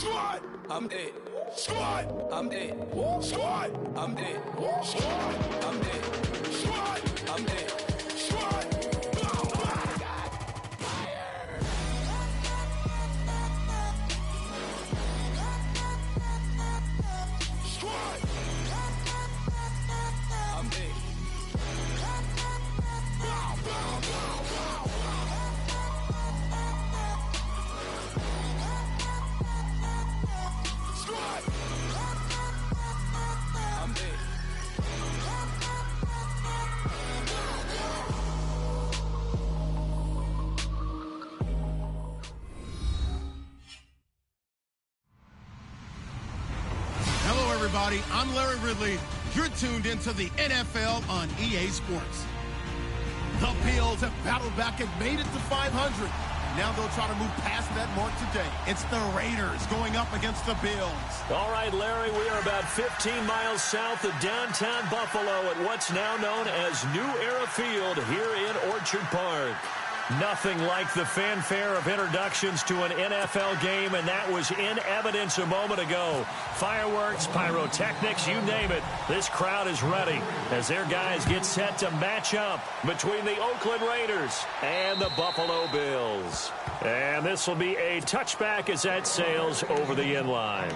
Squad, I'm dead. Squad, I'm dead. Squad, I'm dead. Squad, I'm dead. Squad, I'm dead. Squad. Oh my God. Fire. Squad, I'm dead. Bow, bow, bow, bow. Squad, I'm dead. Hello, everybody. I'm Larry Ridley. You're tuned into the NFL on EA Sports. The Bills have battled back and made it to 500. Now they'll try to move past that mark today. It's the Raiders going up against the Bills. All right, Larry, we are about 15 miles south of downtown Buffalo at what's now known as New Era Field here in Orchard Park. Nothing like the fanfare of introductions to an NFL game, and that was in evidence a moment ago. Fireworks, pyrotechnics, you name it. This crowd is ready as their guys get set to match up between the Oakland Raiders and the Buffalo Bills. And this will be a touchback as that sails over the end line.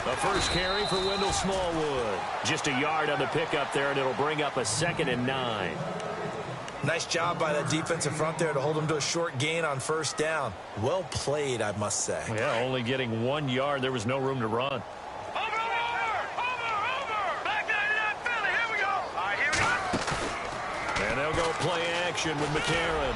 The first carry for Wendell Smallwood. Just a yard on the pickup there, and it'll bring up a 2nd and 9. Nice job by that defensive front there to hold him to a short gain on first down. Well played, I must say. Yeah, only getting 1 yard. There was no room to run. Over! Back 99 Philly, here we go! All right, here we go! And they'll go play action with McCarron.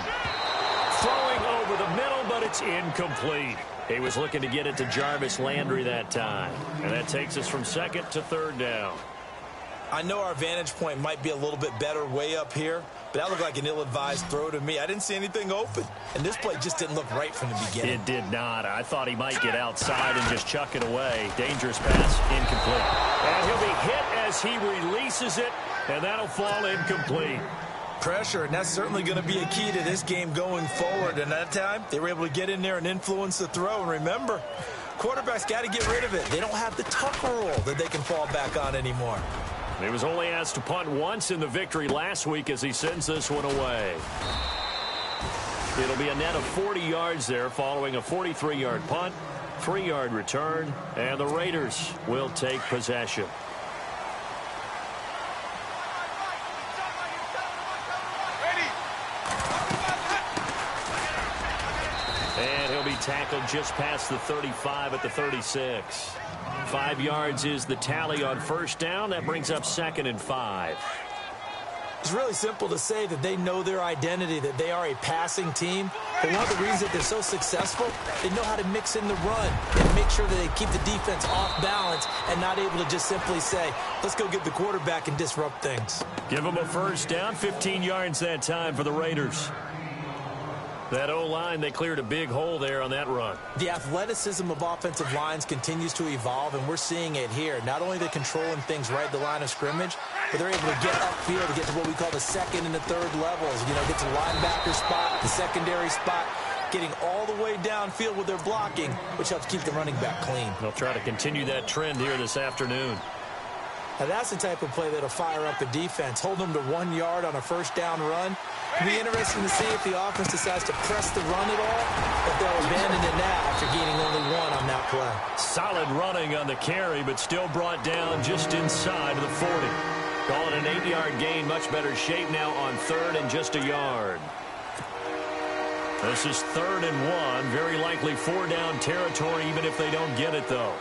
Throwing over the middle, but it's incomplete. He was looking to get it to Jarvis Landry that time. And that takes us from 2nd to 3rd down. I know our vantage point might be a little bit better way up here, but that looked like an ill-advised throw to me. I didn't see anything open, and this play just didn't look right from the beginning. It did not. I thought he might get outside and just chuck it away. Dangerous pass, incomplete. And he'll be hit as he releases it, and that'll fall incomplete. Pressure, and that's certainly going to be a key to this game going forward. And that time, they were able to get in there and influence the throw. And remember, quarterbacks got to get rid of it. They don't have the Tucker rule that they can fall back on anymore. He was only asked to punt once in the victory last week as he sends this one away. It'll be a net of 40 yards there following a 43-yard punt, 3-yard return, and the Raiders will take possession. And he'll be tackled just past the 35 at the 36. 5 yards is the tally on first down. That brings up 2nd and 5. It's really simple to say that they know their identity, that they are a passing team. But one of the reasons that they're so successful, they know how to mix in the run and make sure that they keep the defense off balance and not able to just simply say, let's go get the quarterback and disrupt things. Give them a first down, 15 yards that time for the Raiders. That O-line, they cleared a big hole there on that run. The athleticism of offensive lines continues to evolve, and we're seeing it here. Not only are they controlling things right at the line of scrimmage, but they're able to get upfield to get to what we call the 2nd and the 3rd levels. You know, get to the linebacker spot, the secondary spot, getting all the way downfield with their blocking, which helps keep the running back clean. They'll try to continue that trend here this afternoon. Now, that's the type of play that'll fire up a defense. Hold them to 1 yard on a first down run. It'll be interesting to see if the offense decides to press the run at all, if they'll abandon it now after gaining only 1 on that play. Solid running on the carry, but still brought down just inside of the 40. Calling an 8-yard gain, much better shape now on 3rd and just a yard. This is 3rd and 1, very likely 4-down territory, even if they don't get it, though.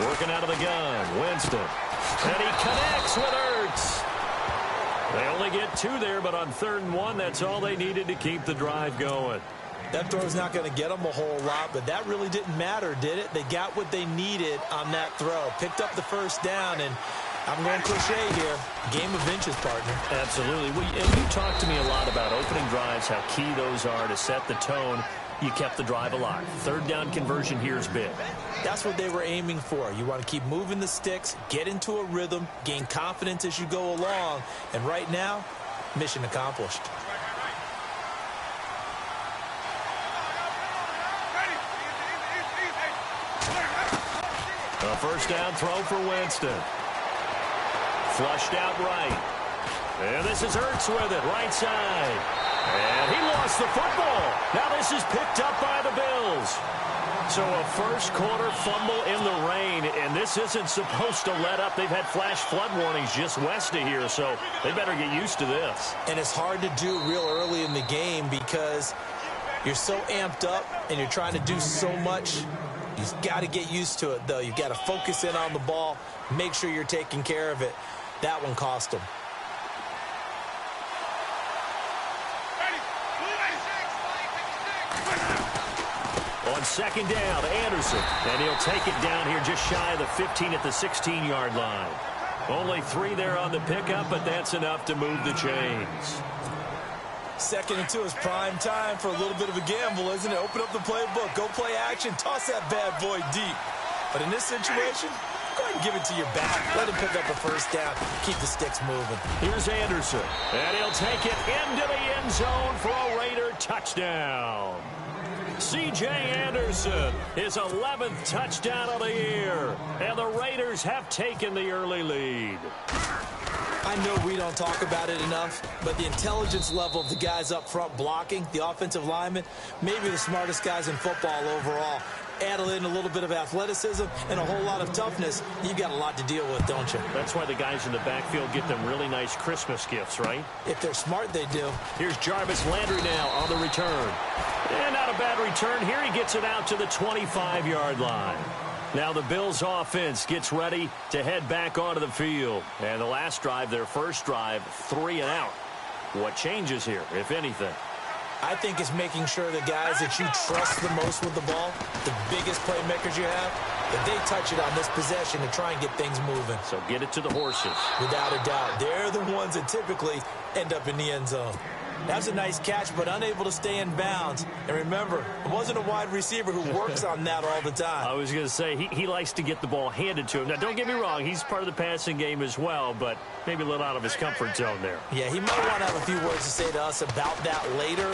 Working out of the gun, Winston. And he connects with Ertz. They only get 2 there, but on 3rd and 1, that's all they needed to keep the drive going. That throw's not going to get them a whole lot, but that really didn't matter, did it? They got what they needed on that throw. Picked up the first down, and I'm going cliche here. Game of inches, partner. Absolutely. And you talked to me a lot about opening drives, how key those are to set the tone. You kept the drive alive. Third down conversion here is big. That's what they were aiming for. You want to keep moving the sticks, get into a rhythm, gain confidence as you go along. And right now, mission accomplished. A first down throw for Winston. Flushed out right. And this is Ertz with it, right side. And he lost the football. Now this is picked up by the Bills. So a first quarter fumble in the rain, and this isn't supposed to let up. They've had flash flood warnings just west of here, so they better get used to this. And it's hard to do real early in the game because you're so amped up and you're trying to do so much. You've got to get used to it, though. You've got to focus in on the ball, make sure you're taking care of it. That one cost him. On second down, Anderson. And he'll take it down here just shy of the 15 at the 16-yard line. Only 3 there on the pickup, but that's enough to move the chains. 2nd and 2 is prime time for a little bit of a gamble, isn't it? Open up the playbook, go play action, toss that bad boy deep. But in this situation, go ahead and give it to your back. Let him pick up a first down. Keep the sticks moving. Here's Anderson. And he'll take it into the end zone for a Raider touchdown. C.J. Anderson, his 11th touchdown of the year. And the Raiders have taken the early lead. I know we don't talk about it enough, but the intelligence level of the guys up front blocking, the offensive linemen, maybe the smartest guys in football overall. Add in a little bit of athleticism and a whole lot of toughness, you've got a lot to deal with, don't you? That's why the guys in the backfield get them really nice Christmas gifts, right? If they're smart, they do. Here's Jarvis Landry now on the return. And not a bad return here. He gets it out to the 25-yard line. Now the Bills offense gets ready to head back onto the field. And the last drive, their first drive, 3 and out. What changes here, if anything? I think it's making sure the guys that you trust the most with the ball, the biggest playmakers you have, that they touch it on this possession to try and get things moving. So get it to the horses. Without a doubt. They're the ones that typically end up in the end zone. That's a nice catch, but unable to stay in bounds. And remember, it wasn't a wide receiver who works on that all the time. I was going to say, he likes to get the ball handed to him. Now, don't get me wrong, he's part of the passing game as well, but maybe a little out of his comfort zone there. Yeah, he might want to have a few words to say to us about that later,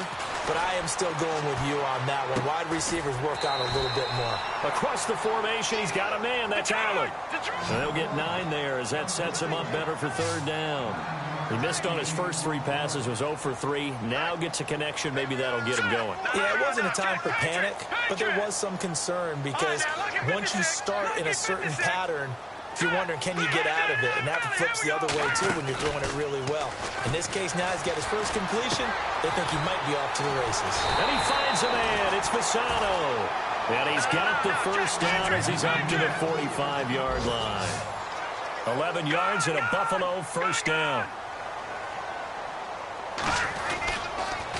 but I am still going with you on that one. Wide receivers work on a little bit more. Across the formation, he's got a man. That's Allen. And they'll get 9 there as that sets him up better for third down. He missed on his first 3 passes, was 0 for 3. Now gets a connection. Maybe that'll get him going. Yeah, it wasn't a time for panic, but there was some concern because once you start in a certain pattern, you're wondering, can you get out of it? And that flips the other way, too, when you're throwing it really well. In this case, now he's got his first completion. They think he might be off to the races. And he finds a man. It's Fasano. And he's got the first down as he's up to the 45-yard line. 11 yards and a Buffalo first down.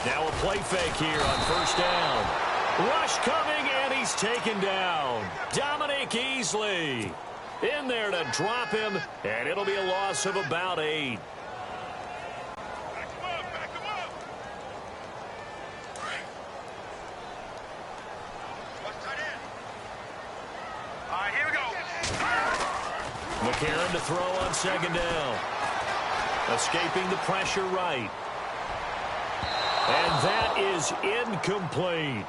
Now a play fake here on first down. Rush coming, and he's taken down. Dominic Easley in there to drop him, and it'll be a loss of about 8. Here we go. McCarron to throw on second down. Escaping the pressure right. And that is incomplete.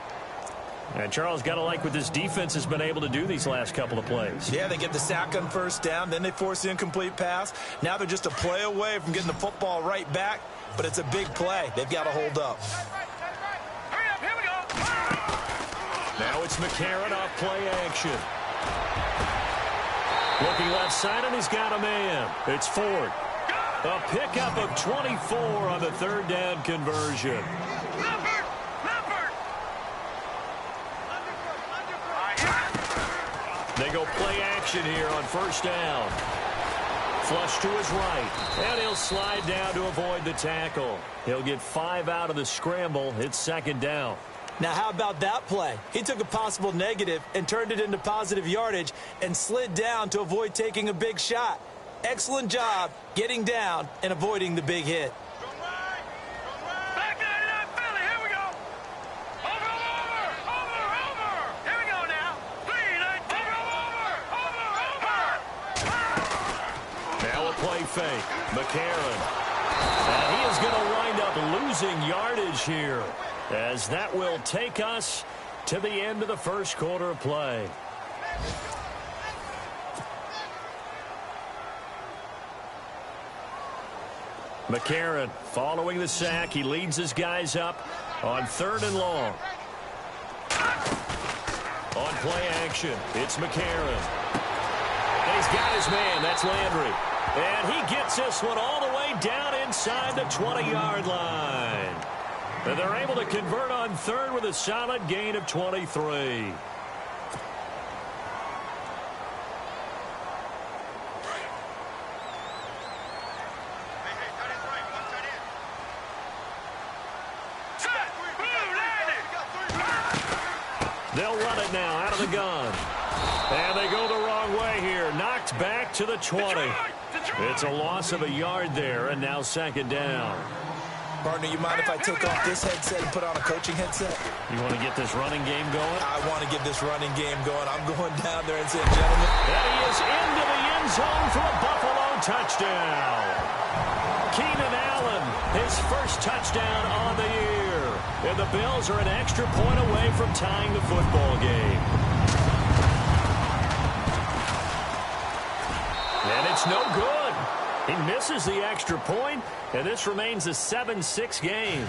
And Charles, got to like what this defense has been able to do these last couple of plays. Yeah, they get the sack on first down, then they force the incomplete pass. Now they're just a play away from getting the football right back, but it's a big play. They've got to hold up. Hurry up, here we go. Now it's McCarron off play action. Looking left side, and he's got a man. It's Ford. A pickup of 24 on the third down conversion. They go play action here on first down. Flush to his right, and he'll slide down to avoid the tackle. He'll get 5 out of the scramble. It's second down. Now, how about that play? He took a possible negative and turned it into positive yardage and slid down to avoid taking a big shot. Excellent job getting down and avoiding the big hit. Back 99 Philly, here we go. Over. Here we go now. 3-19. Over. Now a play fake. McCarron. And he is going to wind up losing yardage here, as that will take us to the end of the first quarter of play. McCarron following the sack. He leads his guys up on 3rd and long. On play action, it's McCarron. And he's got his man. That's Landry. And he gets this one all the way down inside the 20-yard line. And they're able to convert on 3rd with a solid gain of 23. They'll run it now out of the gun. And they go the wrong way here. Knocked back to the 20. It's a loss of a yard there, and now 2nd down. Partner, you mind if I take off this headset and put on a coaching headset? You want to get this running game going? I want to get this running game going. I'm going down there and saying, gentlemen. And he is into the end zone for a Buffalo touchdown. Keenan Allen, his first touchdown on the year. And the Bills are an extra point away from tying the football game. And it's no good. He misses the extra point, and this remains a 7-6 game.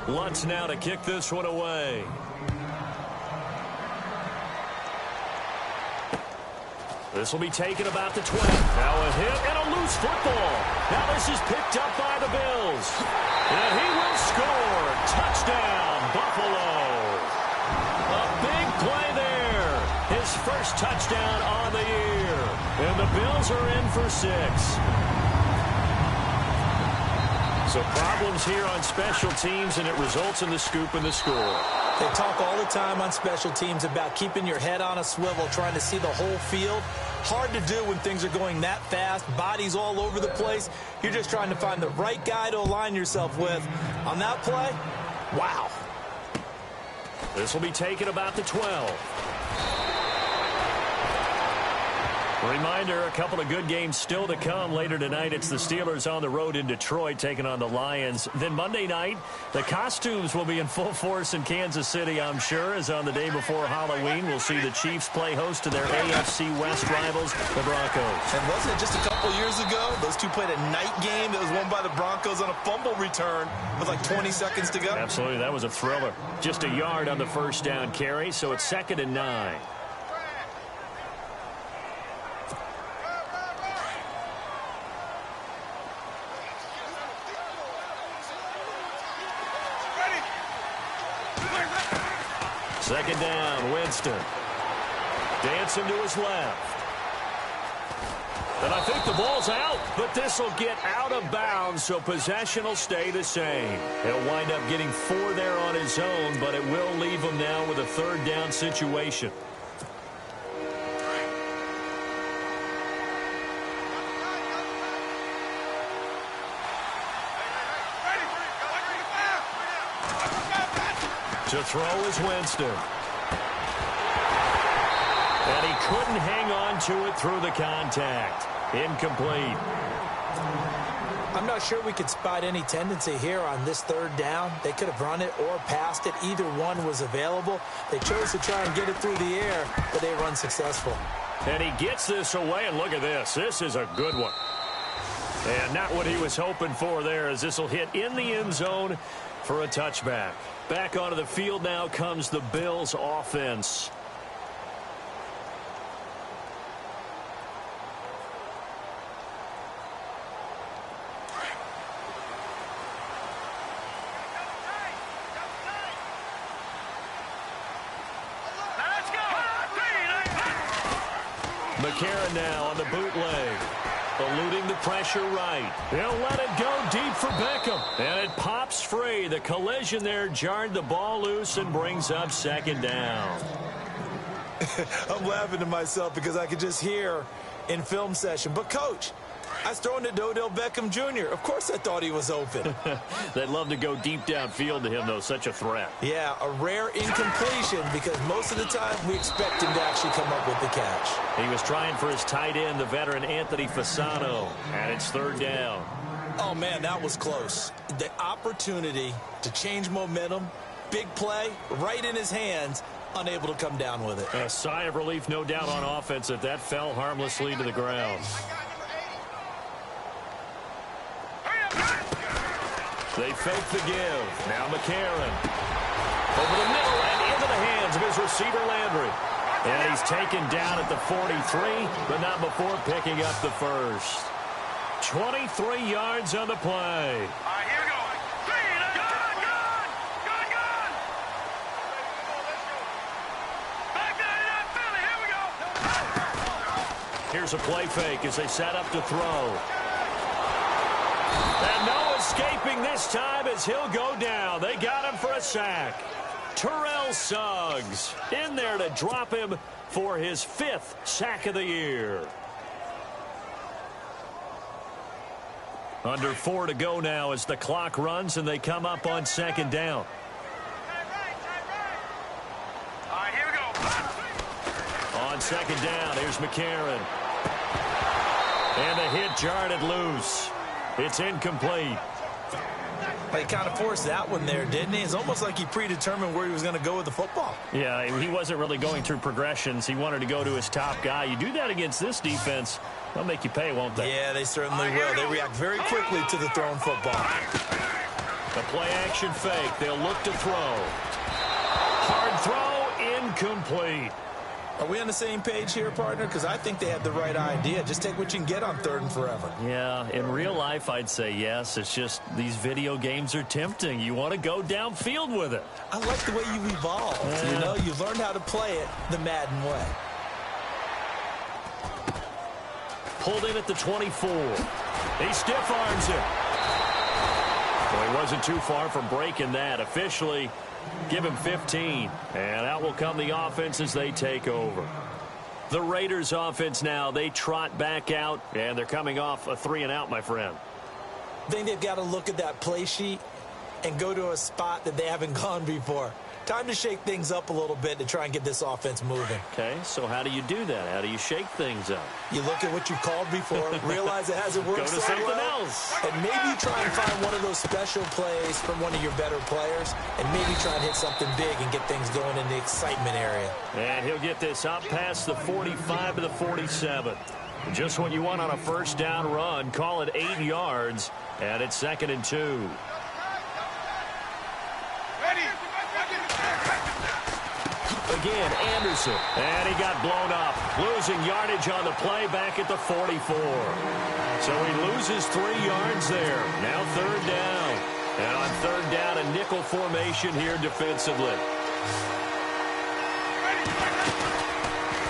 Lutz now to kick this one away. This will be taken about the 20. Now a hit and a loose football. Now this is picked up by the Bills. And he will score. Touchdown, Buffalo. A big play there. His first touchdown on the year. And the Bills are in for 6. So problems here on special teams, and it results in the scoop and the score. They talk all the time on special teams about keeping your head on a swivel, trying to see the whole field. Hard to do when things are going that fast, bodies all over the place. You're just trying to find the right guy to align yourself with. On that play, wow. This will be taken about the 12. Reminder, a couple of good games still to come. Later tonight, it's the Steelers on the road in Detroit taking on the Lions. Then Monday night, the costumes will be in full force in Kansas City, I'm sure, as on the day before Halloween, we'll see the Chiefs play host to their AFC West rivals, the Broncos. And wasn't it just a couple years ago, those two played a night game that was won by the Broncos on a fumble return with like 20 seconds to go? Absolutely, that was a thriller. Just a yard on the first down carry, so it's 2nd and 9. Second down, Winston. Dancing to his left. And I think the ball's out, but this will get out of bounds, so possession will stay the same. He'll wind up getting 4 there on his own, but it will leave him now with a 3rd down situation. To throw is Winston. And he couldn't hang on to it through the contact. Incomplete. I'm not sure we could spot any tendency here on this 3rd down. They could have run it or passed it. Either one was available. They chose to try and get it through the air, but they were unsuccessful. And he gets this away, and look at this. This is a good one. And not what he was hoping for there, as this will hit in the end zone for a touchback. Back onto the field now comes the Bills offense. McCarron now on the bootleg. Eluding the pressure right. He'll let it go deep for Beckham. And it pops free. The collision there jarred the ball loose and brings up second down. I'm laughing to myself because I could just hear in film session. But, Coach, I was throwing to Odell Beckham Jr. Of course I thought he was open. They'd love to go deep downfield to him, though. Such a threat. Yeah, a rare incompletion because most of the time we expect him to actually come up with the catch. He was trying for his tight end, the veteran Anthony Fasano, and it's third down. Oh, man, that was close. The opportunity to change momentum, big play, right in his hands, unable to come down with it. A sigh of relief, no doubt, on offense that fell harmlessly to the ground. They fake the give. Now McCarron. Over the middle and into the hands of his receiver Landry. And he's taken down at the 43, but not before picking up the first. 23 yards on the play. All right, here we go. Gun. Back there, Philly. Here we go. Here's a play fake as they set up to throw. And no escaping this time as he'll go down. They got him for a sack. Terrell Suggs in there to drop him for his 5th sack of the year. Under 4 to go now as the clock runs and they come up on second down. All right, here we go. On second down, here's McCarron. And the hit jarred it loose. It's incomplete. He kind of forced that one there, didn't he? It's almost like he predetermined where he was going to go with the football. Yeah, he wasn't really going through progressions. He wanted to go to his top guy. You do that against this defense, they'll make you pay, won't they? Yeah, they certainly will. They react very quickly to the thrown football. The play-action fake. They'll look to throw. Hard throw, incomplete. Are we on the same page here, partner? Because I think they had the right idea. Just take what you can get on 3rd and forever. Yeah, in real life, I'd say yes. It's just these video games are tempting. You want to go downfield with it. I like the way you evolved. Yeah. You know, you've learned how to play it the Madden way. Pulled in at the 24. He stiff arms it. Well, he wasn't too far from breaking that. Officially, give him 15. And out will come the offense as they take over. The Raiders offense now, they trot back out, and they're coming off a 3-and-out, my friend. I think they've got to look at that play sheet and go to a spot that they haven't gone before. Time to shake things up a little bit to try and get this offense moving. Okay, so how do you do that? How do you shake things up? You look at what you've called before, realize it hasn't worked Go to so something well, else. and maybe you try and find one of those special plays from one of your better players, and maybe try and hit something big and get things going in the excitement area. And he'll get this up past the 45 to the 47. Just what you want on a first down run. Call it 8 yards, and it's 2nd and 2. Again, Anderson. And he got blown up. Losing yardage on the play back at the 44. So he loses 3 yards there. Now 3rd down. And on 3rd down, a nickel formation here defensively.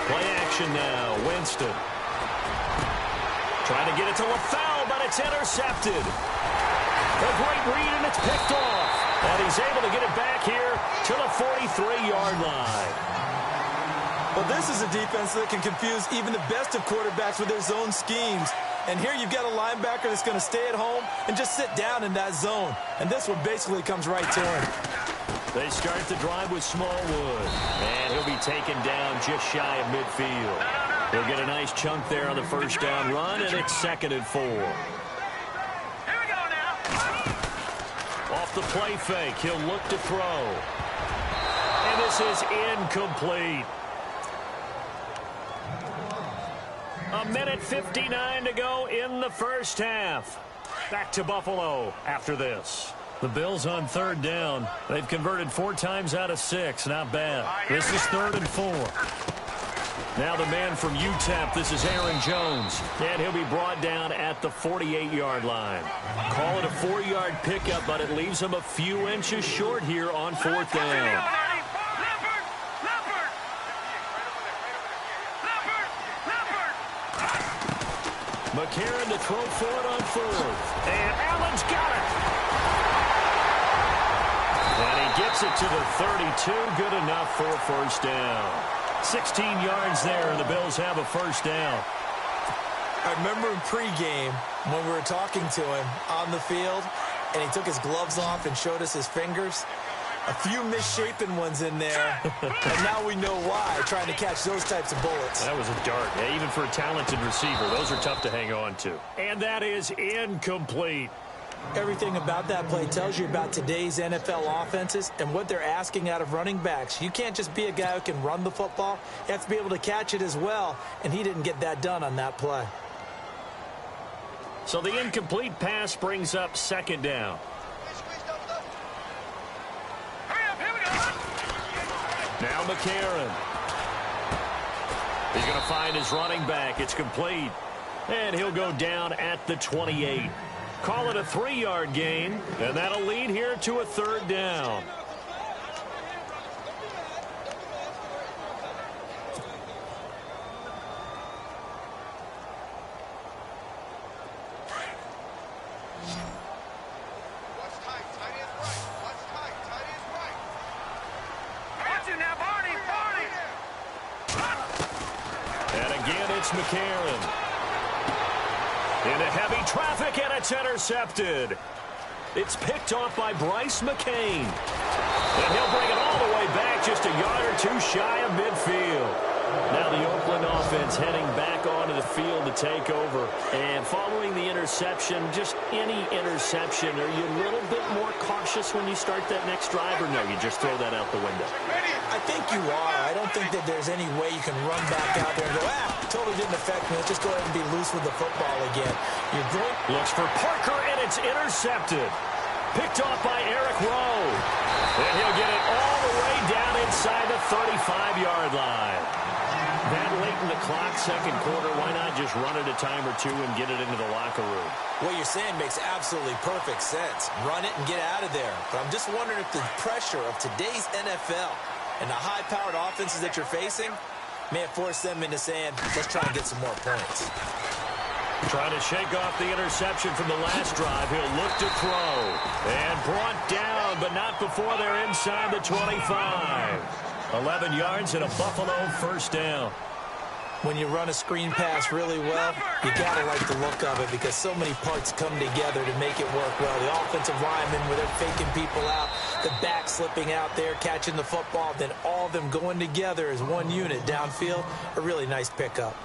Play action now. Winston. Trying to get it to LaFell, but it's intercepted. A great read, and it's picked off. And he's able to get it back here to the 43-yard line. Well, this is a defense that can confuse even the best of quarterbacks with their zone schemes. And here you've got a linebacker that's going to stay at home and just sit down in that zone. And this one basically comes right to him. They start the drive with Smallwood. And he'll be taken down just shy of midfield. He'll get a nice chunk there on the first down run, and it's 2nd and 4. Off the play fake, he'll look to throw. And this is incomplete. 1:59 to go in the first half. Back to Buffalo after this. The Bills on 3rd down. They've converted 4 times out of 6. Not bad. This is 3rd and 4. Now the man from UTEP, this is Aaron Jones. And he'll be brought down at the 48-yard line. Call it a 4-yard pickup, but it leaves him a few inches short here on 4th down. McCarron to throw for it on fourth. And Allen's got it. And he gets it to the 32. Good enough for a first down. 16 yards there, and the Bills have a first down. I remember in pregame when we were talking to him on the field, and he took his gloves off and showed us his fingers. A few misshapen ones in there, and now we know why, trying to catch those types of bullets. That was a dart. Yeah, even for a talented receiver, those are tough to hang on to. And that is incomplete. Everything about that play tells you about today's NFL offenses and what they're asking out of running backs. You can't just be a guy who can run the football. You have to be able to catch it as well, and he didn't get that done on that play. So the incomplete pass brings up second down. Now McCarron. He's going to find his running back. It's complete. And he'll go down at the 28. Call it a 3-yard gain, and that'll lead here to a third down. McCarron into heavy traffic, and it's intercepted. It's picked off by Bryce McCain. And he'll bring it all the way back, just a yard or two shy of midfield. Now the Oakland offense heading back onto the field to take over. And following the interception, just any interception, are you a little bit more cautious when you start that next drive, or no, you just throw that out the window? I think you are. I don't think that there's any way you can run back out there and go, totally didn't affect me. Let's just go ahead and be loose with the football again. You're going. Looks for Parker, and it's intercepted. Picked off by Eric Rowe. And he'll get it all the way down inside the 35-yard line. That late in the clock, second quarter, why not just run it a time or two and get it into the locker room? What you're saying makes absolutely perfect sense. Run it and get out of there. But I'm just wondering if the pressure of today's NFL and the high-powered offenses that you're facing may have forced them into saying, let's try and get some more points. Trying to shake off the interception from the last drive. He'll look to throw. And brought down, but not before they're inside the 25. 11 yards and a Buffalo first down. When you run a screen pass really well, you got to like the look of it because so many parts come together to make it work well. The offensive linemen, where they're faking people out, the back slipping out there, catching the football, then all of them going together as one unit downfield. A really nice pickup.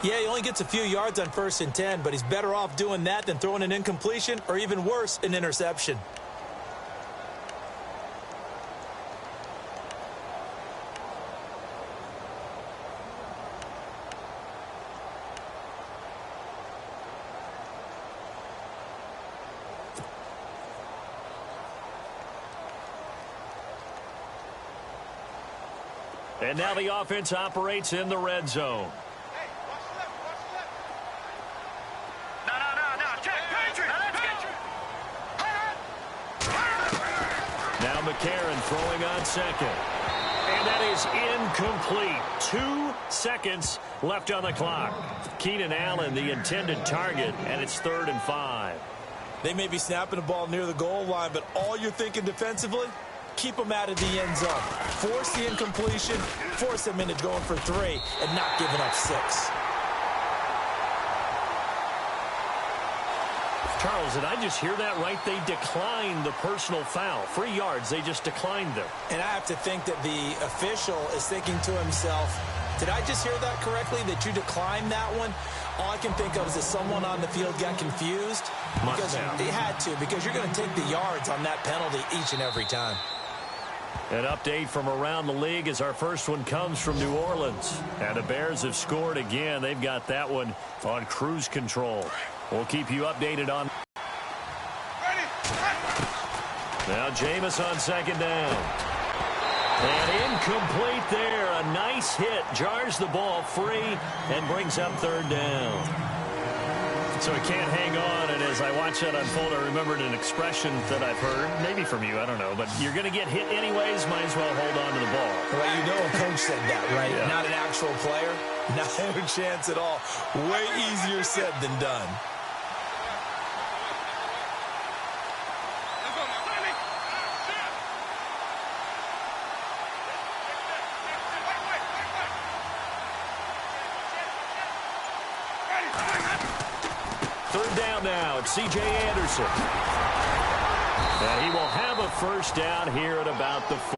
Yeah, he only gets a few yards on 1st and 10, but he's better off doing that than throwing an incompletion or even worse, an interception. And now the offense operates in the red zone. Now McCarron throwing on second. And that is incomplete. 2 seconds left on the clock. Keenan Allen, the intended target, and it's 3rd and 5. They may be snapping the ball near the goal line, but all you're thinking defensively, keep them out of the end zone. Force the incompletion, force them into going for 3, and not giving up 6. Charles, did I just hear that right? They declined the personal foul. 3 yards, they just declined them. And I have to think that the official is thinking to himself, did I just hear that correctly, that you declined that one? All I can think of is that someone on the field got confused. Because they had to, because you're going to take the yards on that penalty each and every time. An update from around the league as our first one comes from New Orleans. And the Bears have scored again. They've got that one on cruise control. We'll keep you updated on. Now Jameis on second down. And incomplete there. A nice hit. Jars the ball free and brings up 3rd down. So he can't hang on, and as I watch that unfold, I remembered an expression that I've heard, maybe from you, I don't know, but you're going to get hit anyways, might as well hold on to the ball. Well, you know a coach said that, right? Yeah. Not an actual player. Not a chance at all. Way easier said than done. Third down now, it's C.J. Anderson. And he will have a first down here at about the